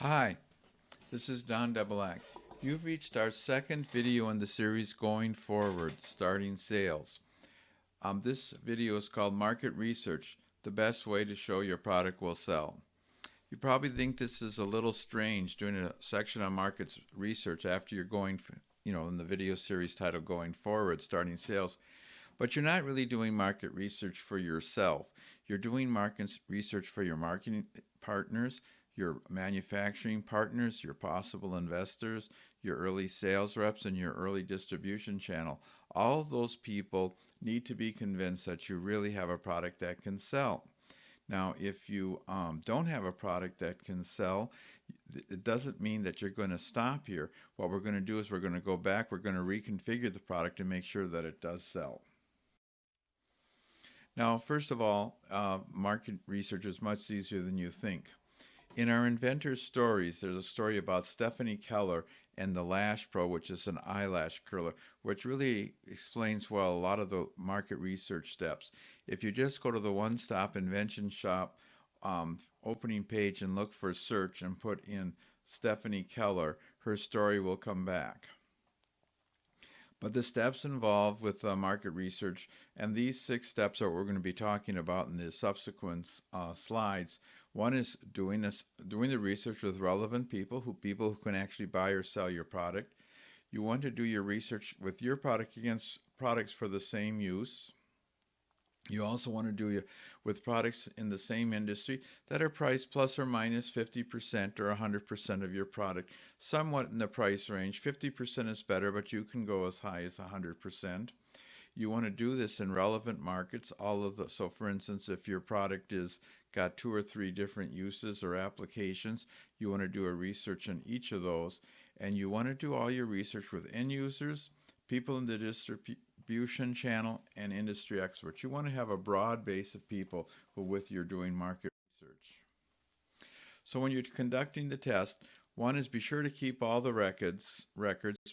Hi, this is Don Debelak. You've reached our second video in the series Going Forward, Starting Sales. This video is called Market Research, the best way to show your product will sell. You probably think this is a little strange doing a section on market research after you're going, in the video series titled Going Forward, Starting Sales. But you're not really doing market research for yourself. You're doing market research for your marketing partners, your manufacturing partners, your possible investors, your early sales reps, and your early distribution channel. All of those people need to be convinced that you really have a product that can sell. Now, if you don't have a product that can sell, it doesn't mean that you're going to stop here. What we're going to do is we're going to go back, we're going to reconfigure the product and make sure that it does sell. Now, first of all, market research is much easier than you think. In our Inventor's Stories, there's a story about Stephanie Keller and the Lash Pro, which is an eyelash curler, which really explains well a lot of the market research steps. If you just go to the One Stop Invention Shop opening page and look for search and put in Stephanie Keller, her story will come back. But the steps involved with market research, and these 6 steps are what we're going to be talking about in the subsequent slides. One is doing the research with relevant people who can actually buy or sell your product. You want to do your research with your product against products for the same use. You also want to do it with products in the same industry that are priced plus or minus 50% or 100% of your product, somewhat in the price range. 50% is better, but you can go as high as 100%. You want to do this in relevant markets. So for instance, if your product is got 2 or 3 different uses or applications, you want to do a research on each of those. And you want to do all your research with end users, people in the distribution channel, and industry experts. You want to have a broad base of people with you're doing market research. So when you're conducting the test, one is be sure to keep all the records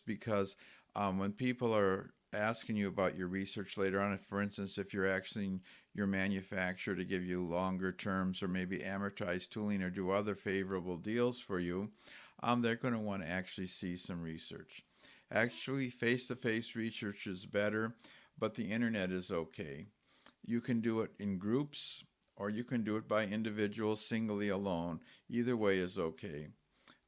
because when people are asking you about your research later on, for instance, if you're asking your manufacturer to give you longer terms or maybe amortized tooling or do other favorable deals for you, they're going to want to actually see some research. Actually, face-to-face research is better, but the internet is okay. You can do it in groups or you can do it by individuals, singly alone. Either way is okay.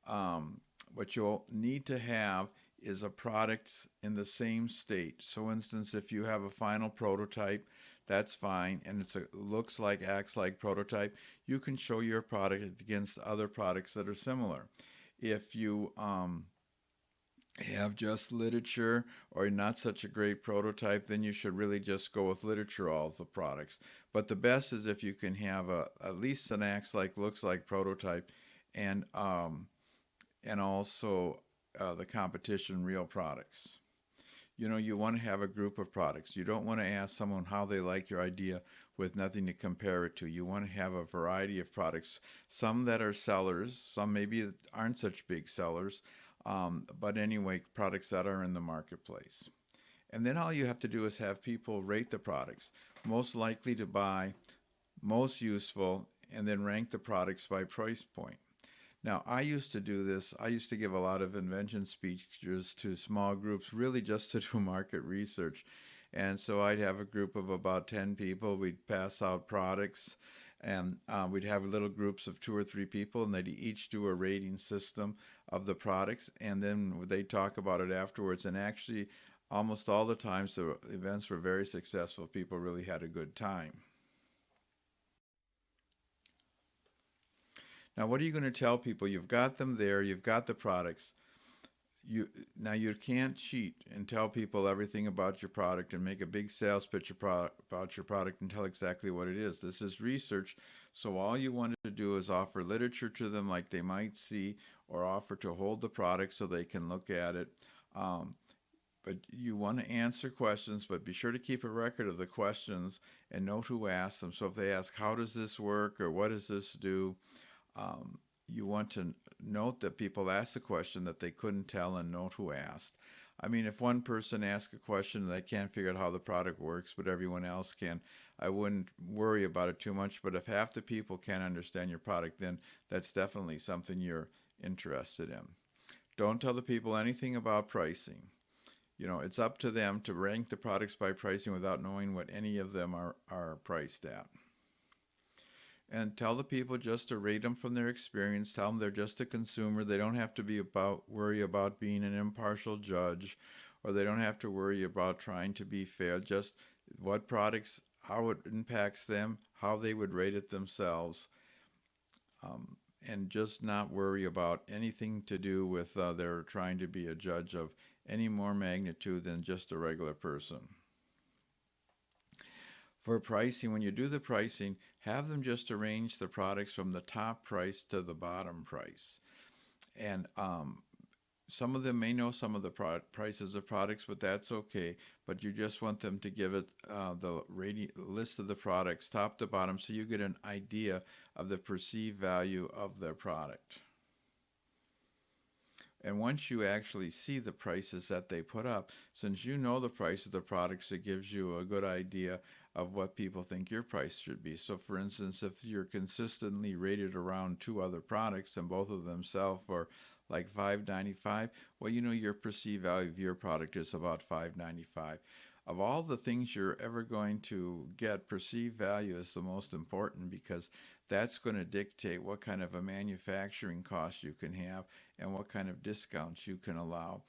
What you'll need to have is a product in the same state. So, for instance, if you have a final prototype, that's fine, and it looks like, acts like prototype, you can show your product against other products that are similar. If you have just literature or not such a great prototype, then you should really just go with literature, all of the products. But the best is if you can have at least an acts like, looks like prototype, and also the competition real products. You want to have a group of products. You don't want to ask someone how they like your idea with nothing to compare it to. You want to have a variety of products, some that are sellers, some maybe aren't such big sellers, but anyway, products that are in the marketplace. And then all you have to do is have people rate the products, most likely to buy, most useful, and then rank the products by price point. Now, I used to do this. I used to give a lot of invention speeches to small groups, really just to do market research. And so I'd have a group of about 10 people. We'd pass out products, and we'd have little groups of 2 or 3 people, and they'd each do a rating system of the products, and then they'd talk about it afterwards. And actually, almost all the times, the events were very successful. People really had a good time. Now, what are you going to tell people? You've got them there. You've got the products. Now you can't cheat and tell people everything about your product and make a big sales pitch about your product and tell exactly what it is. This is research, so all you want to do is offer literature to them like they might see, or offer to hold the product so they can look at it. But you want to answer questions, but be sure to keep a record of the questions and note who asked them. So if they ask, how does this work, or what does this do, you want to note that people asked the question that they couldn't tell and note who asked. I mean, if one person asks a question and they can't figure out how the product works, but everyone else can, I wouldn't worry about it too much. But if half the people can't understand your product, then that's definitely something you're interested in. Don't tell the people anything about pricing. It's up to them to rank the products by pricing without knowing what any of them are priced at. And tell the people just to rate them from their experience. Tell them they're just a consumer. They don't have to worry about being an impartial judge, or they don't have to worry about trying to be fair. Just what products, how it impacts them, how they would rate it themselves, and just not worry about anything to do with their trying to be a judge of any more magnitude than just a regular person. For pricing, when you do the pricing, have them just arrange the products from the top price to the bottom price. And some of them may know some of the prices of products, but that's okay. But you just want them to give it the list of the products top to bottom, so you get an idea of the perceived value of their product. And once you actually see the prices that they put up, since you know the price of the products, it gives you a good idea of what people think your price should be. So for instance, if you're consistently rated around two other products and both of them sell for like $5.95, well, your perceived value of your product is about $5.95. Of all the things you're ever going to get, perceived value is the most important, because that's going to dictate what kind of a manufacturing cost you can have and what kind of discounts you can allow,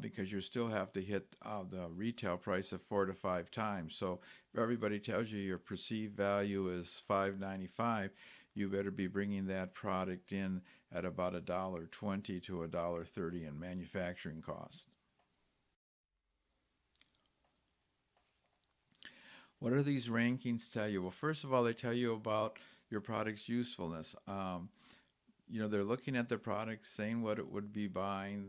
because you still have to hit the retail price of 4 to 5 times. So if everybody tells you your perceived value is $5.95, you better be bringing that product in at about $1.20 to $1.30 in manufacturing cost. What do these rankings tell you? Well, first of all, they tell you about your product's usefulness. They're looking at the product, saying what it would be buying,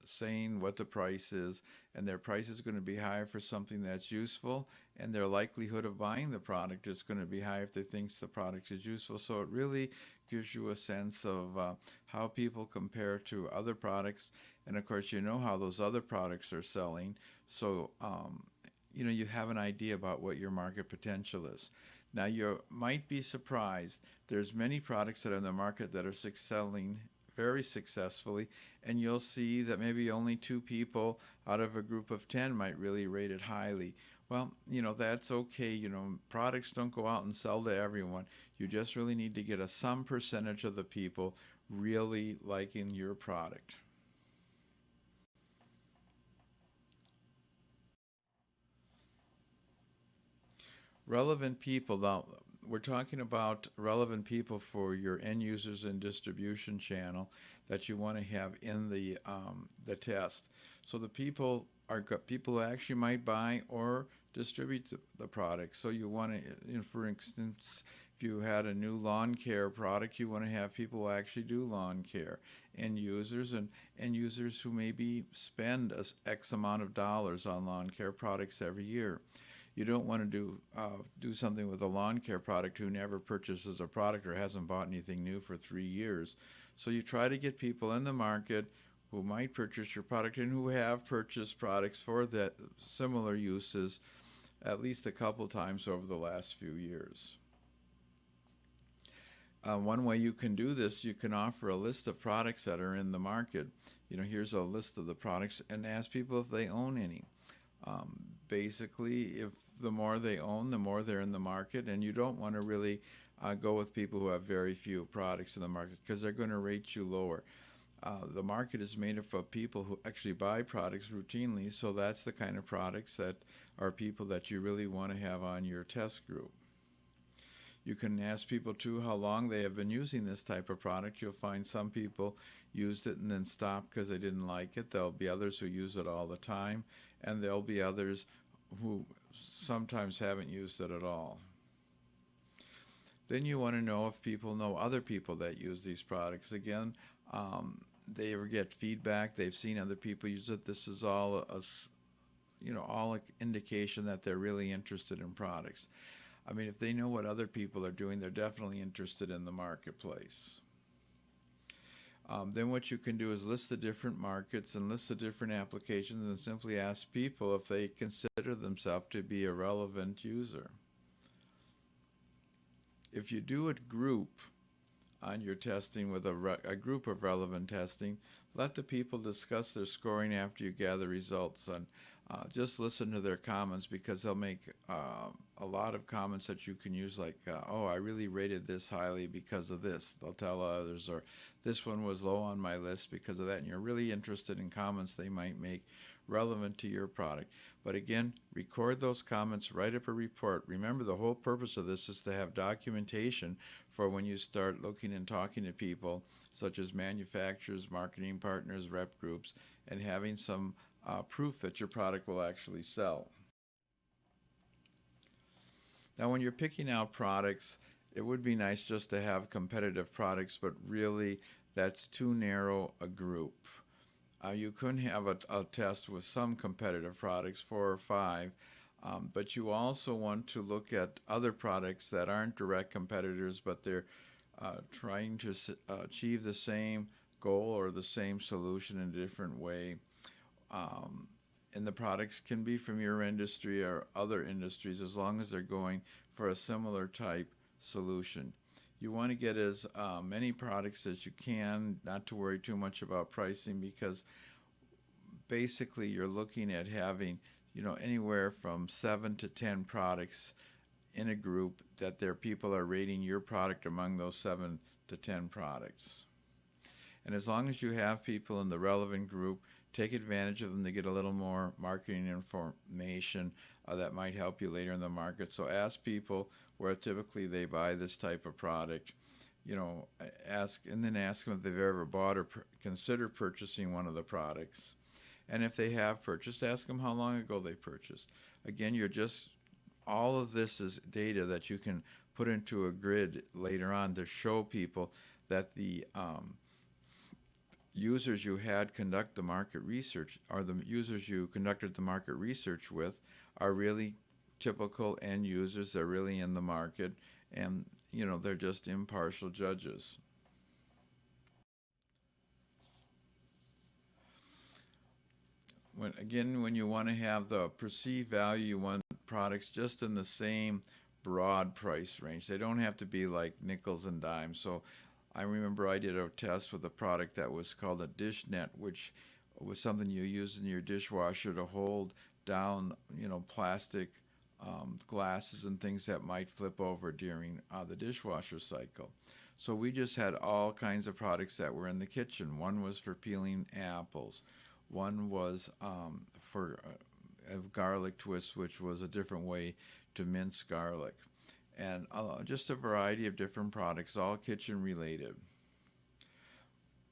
saying what the price is, and their price is going to be higher for something that's useful, and their likelihood of buying the product is going to be higher if they think the product is useful. So it really gives you a sense of how people compare to other products, and of course how those other products are selling. So you have an idea about what your market potential is. Now, you might be surprised. There's many products that are in the market that are selling very successfully, and you'll see that maybe only 2 people out of a group of 10 might really rate it highly. Well, that's okay. Products don't go out and sell to everyone. You just really need to get some percentage of the people really liking your product. Relevant people. Now, we're talking about relevant people for your end users and distribution channel that you want to have in the test. So the people are people who actually might buy or distribute the product. So you want to, for instance, if you had a new lawn care product, you want to have people who actually do lawn care, end users who maybe spend X amount of dollars on lawn care products every year. You don't want to do something with a lawn care product who never purchases a product or hasn't bought anything new for 3 years. So you try to get people in the market who might purchase your product and who have purchased products for that similar uses at least a couple times over the last few years. One way you can do this, you can offer a list of products that are in the market. Here's a list of the products, and ask people if they own any. Basically, if the more they own, the more they're in the market, and you don't want to really go with people who have very few products in the market, because they're going to rate you lower. The market is made up of people who actually buy products routinely, so that's the kind of products that are people that you really want to have on your test group. You can ask people too how long they have been using this type of product. You'll find some people used it and then stopped because they didn't like it. There'll be others who use it all the time, and there'll be others who sometimes haven't used it at all. Then you want to know if people know other people that use these products. Again, they ever get feedback, they've seen other people use it. This is all all indication that they're really interested in products. I mean, if they know what other people are doing, they're definitely interested in the marketplace. Then what you can do is list the different markets and list the different applications and simply ask people if they consider themselves to be a relevant user. If you do a group, on your testing with a group of relevant testing. Let the people discuss their scoring after you gather results, and just listen to their comments, because they'll make a lot of comments that you can use, like, oh, I really rated this highly because of this. They'll tell others, or this one was low on my list because of that, and you're really interested in comments they might make relevant to your product. But again, record those comments, write up a report. Remember, the whole purpose of this is to have documentation for when you start looking and talking to people, such as manufacturers, marketing partners, rep groups, and having some proof that your product will actually sell. Now, when you're picking out products, it would be nice just to have competitive products, but really that's too narrow a group. You could have a test with some competitive products, 4 or 5, but you also want to look at other products that aren't direct competitors, but they're trying to achieve the same goal or the same solution in a different way. And the products can be from your industry or other industries, as long as they're going for a similar type solution. You want to get as many products as you can, not to worry too much about pricing, because basically you're looking at having, anywhere from 7 to 10 products in a group that their people are rating your product among those 7 to 10 products. And as long as you have people in the relevant group, take advantage of them to get a little more marketing information that might help you later in the market. So ask people where typically they buy this type of product. Ask them if they've ever bought or considered purchasing one of the products. And if they have purchased, ask them how long ago they purchased. Again, all of this is data that you can put into a grid later on to show people that the users you had conduct the market research, or the users you conducted the market research with, are really typical end users. They're really in the market, and they're just impartial judges. When you want to have the perceived value, you want products just in the same broad price range. They don't have to be like nickels and dimes. So I remember I did a test with a product that was called a dish net, which was something you use in your dishwasher to hold down, plastic glasses and things that might flip over during the dishwasher cycle. So we just had all kinds of products that were in the kitchen. One was for peeling apples. One was for a garlic twist, which was a different way to mince garlic. And just a variety of different products, all kitchen related.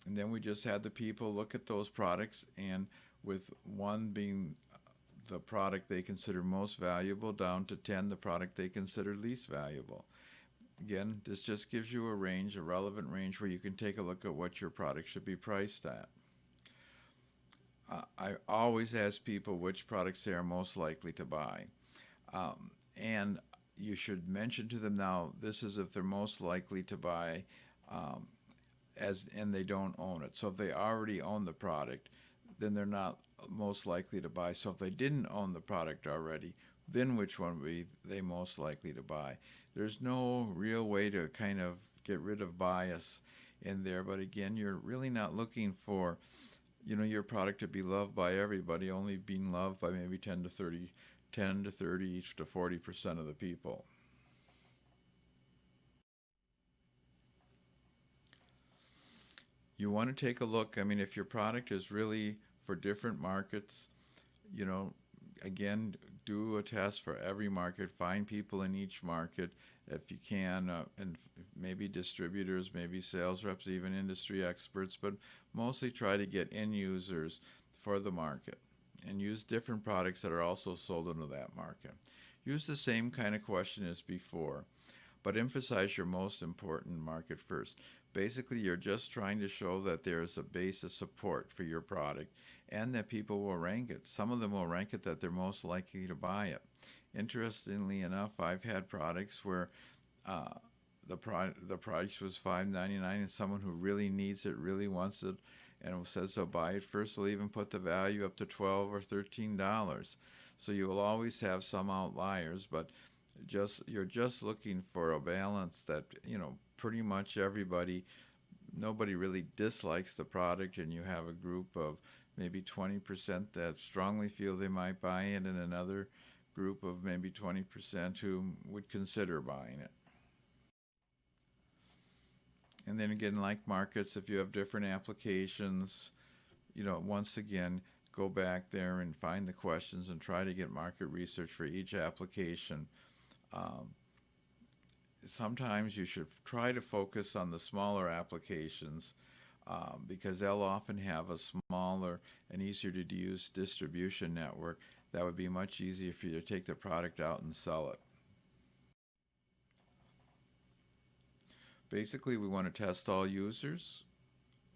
And then we just had the people look at those products, and with 1 being the product they consider most valuable, down to 10 the product they consider least valuable. Again, this just gives you a range, a relevant range, where you can take a look at what your product should be priced at. I always ask people which products they are most likely to buy. And you should mention to them, now, this is if they're most likely to buy and they don't own it. So if they already own the product, then they're not most likely to buy. So if they didn't own the product already, then which one would be they most likely to buy? There's no real way to kind of get rid of bias in there. But again, you're really not looking for your product to be loved by everybody, only being loved by maybe 10 to 30 to 40% of the people. You want to take a look. If your product is really for different markets, again, do a test for every market. Find people in each market if you can, and maybe distributors, maybe sales reps, even industry experts, but mostly try to get end users for the market, and use different products that are also sold into that market. Use the same kind of question as before, but emphasize your most important market first. Basically, you're just trying to show that there's a base of support for your product and that people will rank it. Some of them will rank it that they're most likely to buy it. Interestingly enough, I've had products where the price was $5.99, and someone who really needs it, really wants it, and says they'll buy it first, will even put the value up to $12 or $13. So you will always have some outliers, but You're just looking for a balance that, pretty much nobody really dislikes the product, and you have a group of maybe 20% that strongly feel they might buy it, and another group of maybe 20% who would consider buying it. And then again, like markets, if you have different applications, once again, go back there and find the questions and try to get market research for each application. Um, Sometimes you should try to focus on the smaller applications, because they'll often have a smaller and easier to use distribution network that would be much easier for you to take the product out and sell it. Basically, we want to test all users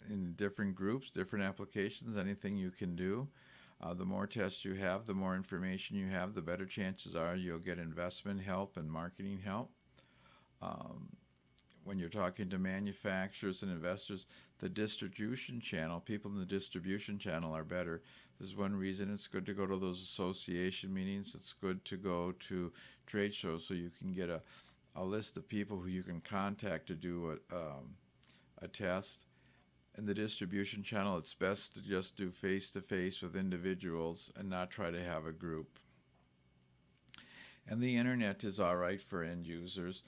in different groups, different applications, anything you can do. The more tests you have, the more information you have, the better chances are you'll get investment help and marketing help. Um, when you're talking to manufacturers and investors, the distribution channel, people in the distribution channel are better. This is one reason it's good to go to those association meetings. It's good to go to trade shows so you can get a list of people who you can contact to do a test. In the distribution channel, it's best to just do face-to-face with individuals and not try to have a group. And the internet is all right for end users.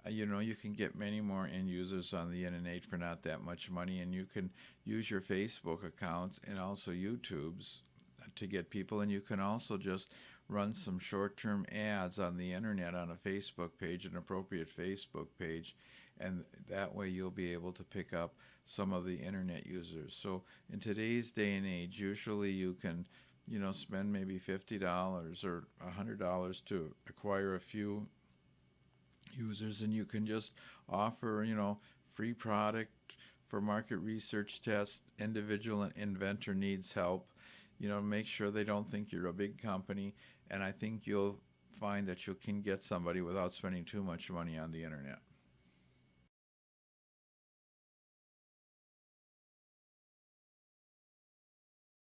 You can get many more end users on the internet for not that much money, and you can use your Facebook accounts and also YouTube's to get people, and you can also just run some short-term ads on the internet on a Facebook page, an appropriate Facebook page, and that way you'll be able to pick up some of the internet users. So in today's day and age, usually you can spend maybe $50 or $100 to acquire a few users, and you can just offer free product for market research tests. Individual inventor needs help. Make sure they don't think you're a big company, and I think you'll find that you can get somebody without spending too much money on the internet.